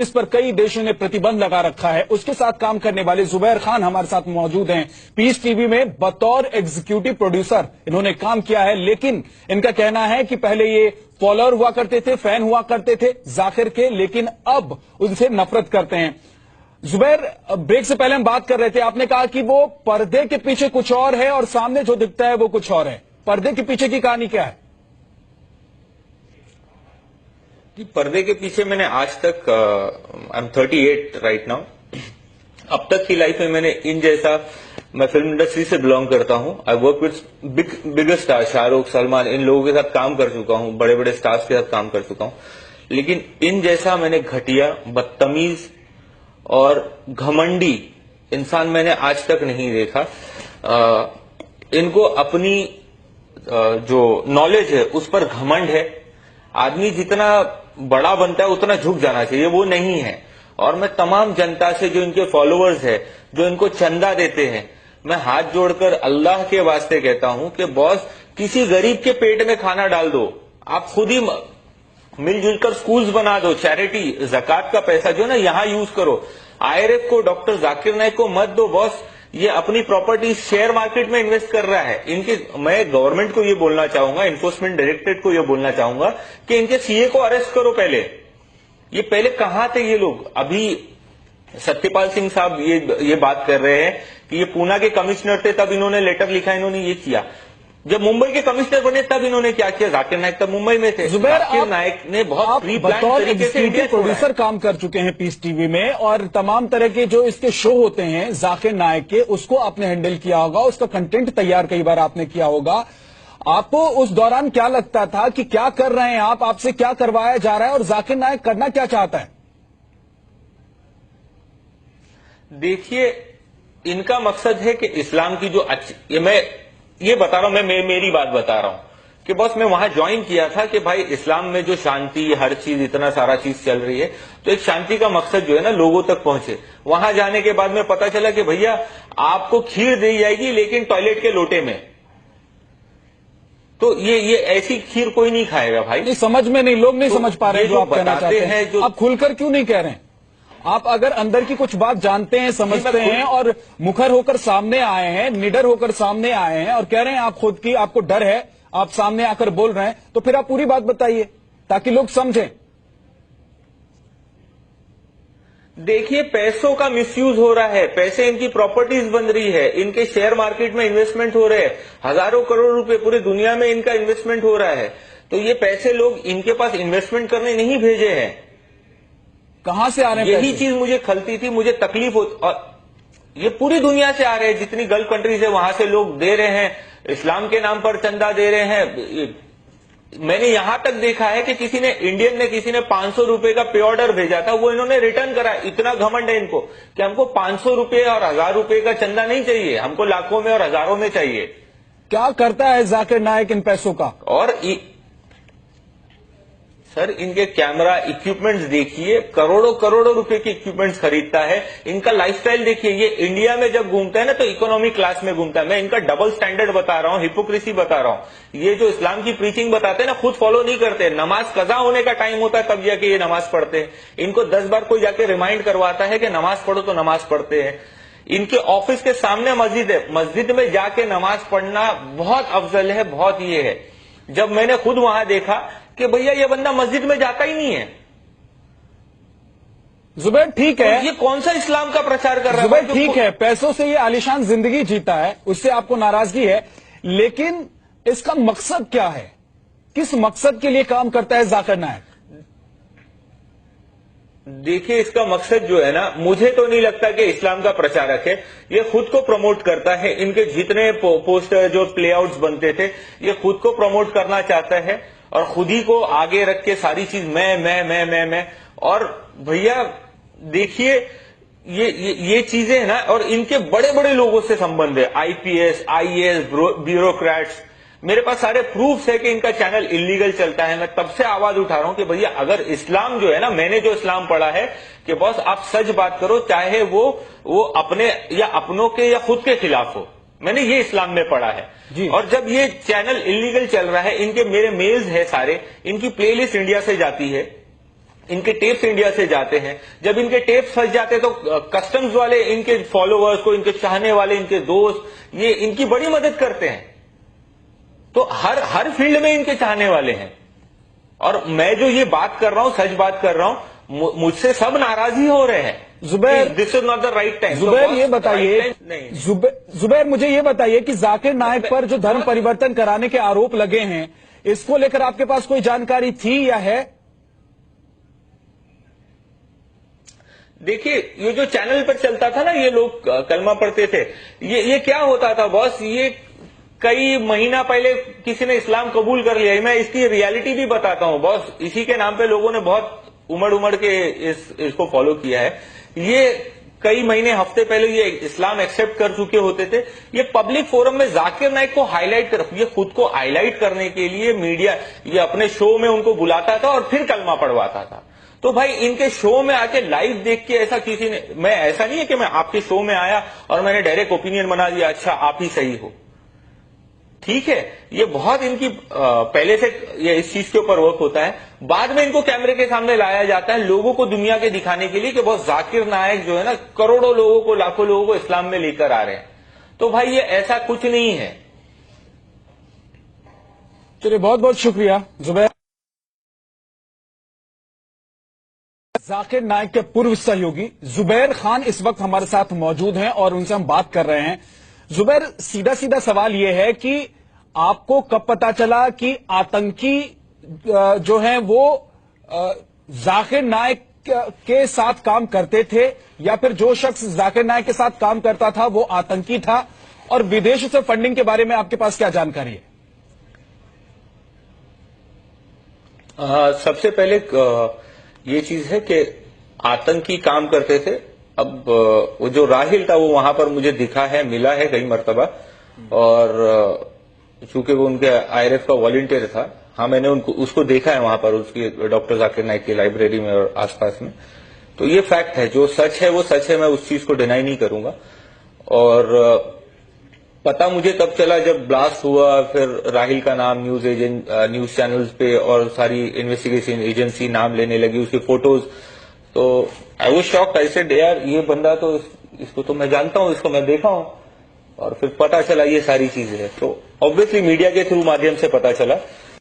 इस पर कई देशों ने प्रतिबंध लगा रखा है। उसके साथ काम करने वाले जुबैर खान हमारे साथ मौजूद हैं। पीस टीवी में बतौर एग्जीक्यूटिव प्रोड्यूसर इन्होंने काम किया है, लेकिन इनका कहना है कि पहले ये फॉलोअर हुआ करते थे, फैन हुआ करते थे जाकिर के, लेकिन अब उनसे नफरत करते हैं। जुबैर, ब्रेक से पहले हम बात कर रहे थे, आपने कहा कि वो पर्दे के पीछे कुछ और है और सामने जो दिखता है वो कुछ और है। पर्दे के पीछे की कहानी क्या है? जी, पर्दे के पीछे मैंने आज तक आई एम 38 राइट नाउ, अब तक की लाइफ में मैंने इन जैसा, मैं फिल्म इंडस्ट्री से बिलोंग करता हूं, I work with bigger star, Shahrukh, Salman, इन लोगों के साथ काम कर चुका हूं, बड़े बड़े स्टार्स के साथ काम कर चुका हूं, लेकिन इन जैसा मैंने घटिया, बदतमीज और घमंडी इंसान मैंने आज तक नहीं देखा। इनको अपनी जो नॉलेज है उस पर घमंड है। आदमी जितना बड़ा बनता है उतना झुक जाना चाहिए, वो नहीं है। और मैं तमाम जनता से, जो इनके फॉलोअर्स है, जो इनको चंदा देते हैं, मैं हाथ जोड़कर अल्लाह के वास्ते कहता हूं कि बॉस, किसी गरीब के पेट में खाना डाल दो, आप खुद ही मिलजुल कर स्कूल्स बना दो, चैरिटी, ज़कात का पैसा जो ना यहां यूज करो। आईआरएफ को, डॉक्टर जाकिर नाइक को मत दो बॉस, ये अपनी प्रॉपर्टी शेयर मार्केट में इन्वेस्ट कर रहा है। इनके, मैं गवर्नमेंट को ये बोलना चाहूंगा, इन्फोर्समेंट डायरेक्टरेट को ये बोलना चाहूंगा कि इनके सीए को अरेस्ट करो। पहले ये पहले कहां थे ये लोग? अभी सत्यपाल सिंह साहब ये बात कर रहे हैं कि ये पूना के कमिश्नर थे, तब इन्होंने लेटर लिखा, इन्होंने ये किया। जब मुंबई के कमिश्नर बने तब इन्होंने क्या किया? जाकिर नाइक तब मुंबई में थे। जाकिर नाइक ने बहुत प्री प्लान तरीके से इंडिया प्रोड्यूसर काम कर चुके हैं पीस टीवी में, और तमाम तरह के जो इसके शो होते हैं जाकिर नाइक के, उसको आपने हैंडल किया होगा, उसका कंटेंट तैयार कई बार आपने किया होगा। आपको उस दौरान क्या लगता था कि क्या कर रहे हैं आप, आपसे क्या करवाया जा रहा है, और जाकिर नाइक करना क्या चाहता है? देखिए, इनका मकसद है कि इस्लाम की जो अच्छी, मैं ये बता रहा हूं, मैं मेरी बात बता रहा हूं कि बॉस, मैं वहां ज्वाइन किया था कि भाई इस्लाम में जो शांति, हर चीज, इतना सारा चीज चल रही है, तो एक शांति का मकसद जो है ना लोगों तक पहुंचे। वहां जाने के बाद में पता चला कि भैया आपको खीर दी जाएगी लेकिन टॉयलेट के लोटे में। तो ये ऐसी खीर कोई नहीं खाएगा भाई। नहीं, समझ में नहीं, लोग नहीं समझ पा रहे हैं जो आप कहना चाहते हैं। जो आप खुलकर क्यों नहीं कह रहे हैं? आप अगर अंदर की कुछ बात जानते हैं, समझते हैं, और मुखर होकर सामने आए हैं, निडर होकर सामने आए हैं और कह रहे हैं आप खुद की, आपको डर है, आप सामने आकर बोल रहे हैं, तो फिर आप पूरी बात बताइए ताकि लोग समझें। देखिए, पैसों का मिसयूज हो रहा है, पैसे इनकी प्रॉपर्टीज बन रही है, इनके शेयर मार्केट में इन्वेस्टमेंट हो रहे हैं, हजारों करोड़ रुपए पूरी दुनिया में इनका इन्वेस्टमेंट हो रहा है। तो ये पैसे लोग इनके पास इन्वेस्टमेंट करने नहीं भेजे हैं, कहां से आ रहे हैं? यही चीज मुझे खलती थी, मुझे तकलीफ होती। और ये पूरी दुनिया से आ रहे हैं, जितनी गल्फ कंट्रीज है वहां से लोग दे रहे हैं, इस्लाम के नाम पर चंदा दे रहे हैं। मैंने यहां तक देखा है कि किसी ने 500 रुपए का पे ऑर्डर भेजा था, वो इन्होंने रिटर्न करा। इतना घमंड है इनको कि हमको 500 रुपए और 1000 रुपए का चंदा नहीं चाहिए, हमको लाखों में और हजारों में चाहिए। क्या करता है जाकिर नाइक इन पैसों का? और सर, इनके कैमरा इक्विपमेंट्स देखिए, करोड़ों रुपए के इक्विपमेंट्स खरीदता है। इनका लाइफस्टाइल देखिए, ये इंडिया में जब घूमता है ना तो इकोनॉमी क्लास में घूमता है। मैं इनका डबल स्टैंडर्ड बता रहा हूं, हिपोक्रेसी बता रहा हूं। ये जो इस्लाम की प्रीचिंग बताते हैं ना, खुद फॉलो नहीं करते। नमाज कजा होने का टाइम होता है तब जाके ये नमाज पढ़ते हैं। इनको 10 बार कोई जाके रिमाइंड करवाता है कि नमाज पढ़ो तो नमाज पढ़ते हैं। इनके ऑफिस के सामने मस्जिद है, मस्जिद में जाके नमाज पढ़ना बहुत अफजल है, बहुत ये है। जब मैंने खुद वहां देखा कि भैया ये बंदा मस्जिद में जाता ही नहीं है। जुबैर, ठीक है, तो ये कौन सा इस्लाम का प्रचार कर रहा है? जुबैर, ठीक है, पैसों से ये आलीशान जिंदगी जीता है, उससे आपको नाराजगी है, लेकिन इसका मकसद क्या है? किस मकसद के लिए काम करता है जाकिर नाइक? देखिए, इसका मकसद जो है ना, मुझे तो नहीं लगता कि इस्लाम का प्रचारक है। ये खुद को प्रमोट करता है। इनके जितने पोस्टर, जो प्लेआउट्स बनते थे, ये खुद को प्रमोट करना चाहता है और खुद ही को आगे रख के सारी चीज मैं। और भैया देखिए, ये चीजें है ना, और इनके बड़े बड़े लोगों से संबंध है, आईपीएस, आईएएस, ब्यूरोक्रेट्स। मेरे पास सारे प्रूफ्स है कि इनका चैनल इलीगल चलता है। मैं तब से आवाज उठा रहा हूं कि भैया अगर इस्लाम जो है ना, मैंने जो इस्लाम पढ़ा है कि बॉस आप सच बात करो, चाहे वो अपने या अपनों के या खुद के खिलाफ हो। मैंने ये इस्लाम में पढ़ा है। और जब ये चैनल इलीगल चल रहा है, इनके मेरे मेल्स है सारे, इनकी प्लेलिस्ट इंडिया से जाती है, इनके टेप्स इंडिया से जाते हैं, जब इनके टेप्स फंस जाते तो कस्टम्स वाले इनके फॉलोअर्स को, इनके चाहने वाले, इनके दोस्त, ये इनकी बड़ी मदद करते हैं। तो हर फील्ड में इनके चाहने वाले हैं। और मैं जो ये बात कर रहा हूं, सच बात कर रहा हूं, मुझसे सब नाराज ही हो रहे हैं। Zubair, this is not the right time. Zubair ये बताइए, जुबैर मुझे ये बताइए कि जाकिर नाइक पर जो धर्म परिवर्तन कराने के आरोप लगे हैं, इसको लेकर आपके पास कोई जानकारी थी या है? देखिए, ये जो चैनल पर चलता था ना, ये लोग कलमा पढ़ते थे, ये क्या होता था बॉस, ये कई महीना पहले किसी ने इस्लाम कबूल कर लिया। मैं इसकी रियलिटी भी बताता हूं बॉस। इसी के नाम पे लोगों ने बहुत उमड़ के इसको फॉलो किया है। ये कई महीने, हफ्ते पहले ये इस्लाम एक्सेप्ट कर चुके होते थे। ये पब्लिक फोरम में जाकिर नाइक को हाईलाइट कर, ये खुद को हाईलाइट करने के लिए मीडिया, ये अपने शो में उनको बुलाता था और फिर कलमा पढ़वाता था। तो भाई इनके शो में आके लाइव देख के ऐसा किसी ने, मैं ऐसा नहीं है कि मैं आपके शो में आया और मैंने डायरेक्ट ओपिनियन बना दिया, अच्छा आप ही सही हो, ठीक है। ये बहुत इनकी पहले से ये इस चीज के ऊपर वर्क होता है। बाद में इनको कैमरे के सामने लाया जाता है लोगों को दुनिया के दिखाने के लिए कि बहुत जाकिर नाइक जो है ना, करोड़ों लोगों को, लाखों लोगों को इस्लाम में लेकर आ रहे हैं। तो भाई ये ऐसा कुछ नहीं है। चलिए, बहुत बहुत शुक्रिया जुबैर। जाकिर नाइक के पूर्व सहयोगी जुबैर खान इस वक्त हमारे साथ मौजूद हैं और उनसे हम बात कर रहे हैं। जुबैर, सीधा सीधा सवाल यह है कि आपको कब पता चला कि आतंकी जो हैं वो जाकिर नाइक के साथ काम करते थे, या फिर जो शख्स जाकिर नाइक के साथ काम करता था वो आतंकी था? और विदेश से फंडिंग के बारे में आपके पास क्या जानकारी है? सबसे पहले ये चीज है कि आतंकी काम करते थे। अब वो जो राहिल था वो वहां पर मुझे दिखा है, मिला है कई मर्तबा, और चूंकि वो उनके आईआरएफ का वॉलंटियर था, हाँ मैंने उसको देखा है वहां पर, उसकी डॉक्टर जाकिर नाइक की लाइब्रेरी में और आसपास में। तो ये फैक्ट है, जो सच है वो सच है, मैं उस चीज को डिनाई नहीं करूंगा। और पता मुझे तब चला जब ब्लास्ट हुआ, फिर राहिल का नाम न्यूज चैनल्स पे और सारी इन्वेस्टिगेशन एजेंसी नाम लेने लगी, उसकी फोटोज। तो I was shocked. I said यार ये बंदा तो, इसको तो मैं जानता हूं, इसको मैं देखा हूं। और फिर पता चला ये सारी चीजें है। तो ऑब्वियसली मीडिया के थ्रू माध्यम से पता चला।